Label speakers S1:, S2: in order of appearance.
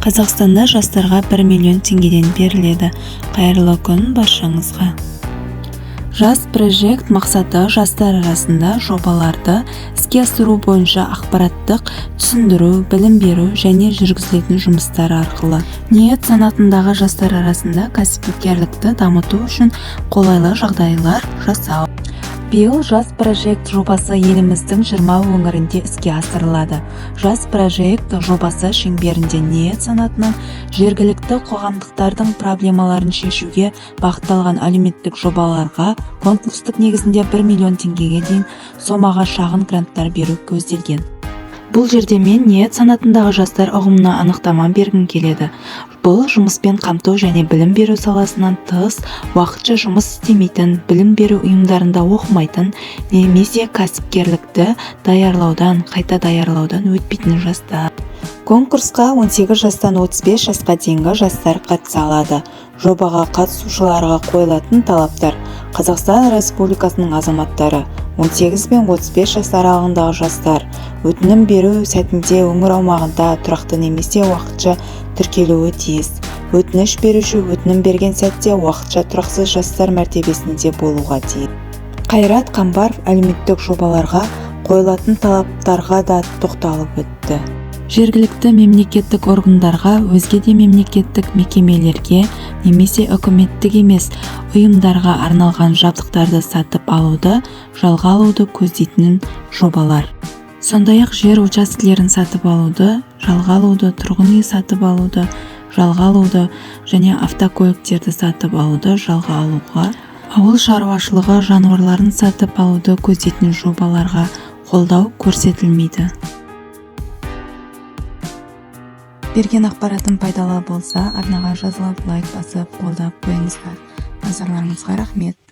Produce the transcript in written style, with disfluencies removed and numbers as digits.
S1: Қазақстанда жастарға 1 миллион теңгеден беріледі. Қайырлы күн баршаңызға. Жас проект мақсаты жастар арасында жобаларды іске асыру бойынша ақпараттық түсіндіру, білім беру және жүргізілетін жұмыстар арқылы ниет санатындағы жастар арасында кәсіпкерлікті дамыту үшін қолайлы жағдайлар жасау. Биыл жас проект жобасы еліміздің 20 өңірінде іске асырылады. Жас проект жобасы шеңберінде ниет санатынан жергілікті қоғамдықтардың проблемаларын шешуге бағытталған әлеуметтік жобаларға конкурстық негізінде 1 миллион теңгеге дейін сомаға шағын гранттар беру көзделген. Бұл жерде мен ниет санатындағы жастар ұғымына анықтама бергім келеді. Бұл жұмыспен қамту және білім беру саласынан тыс, уақытша жұмыс істемейтін, білім беру ұйымдарында оқымайтын, немесе кәсіпкерлікті қайта даярлаудан өтпейтін жастар. Конкурсқа 18 жастан 35 жасқа дейінгі жастар қатыса алады. Жобаға қатысушыларға қойылатын талаптар: Қазақстан Республикасының азаматтары, 18 пен 35 жас аралығындағы жастар, өтінім беру сәтінде өңір аумағында тұрақты немесе уақытша тіркелуі тиіс. Өтініш беруші өтінім берген сәтте уақытша тұрақсыз жастар мәртебесінде болуға тиіс. Қайрат Қамбаров әлеуметтік жобаларға қойылатын талаптарға да тоқталып өтті. Жергілікті мемлекеттік органдарға, өзге де мемлекеттік мекемелерге немесе үкіметтік емес ұйымдарға арналған жабдықтарды сатып алуды, жалға алуды көздейтін жобалар. Сондай-ақ жер учаскелерін сатып алуды, жалға алуды, тұрғын үй сатып алуды, жалға алуды және автокөліктерді сатып алуды, жалға алуға, ауыл шаруашылығы жануарларын сатып алуды көздейтін жобаларға қолдау көрсетілмейді. Берген ақпаратым пайдалы болса, арнаға жазылып, лайк басып, қолдап қойыңыздар. Назарларыңызға рахмет.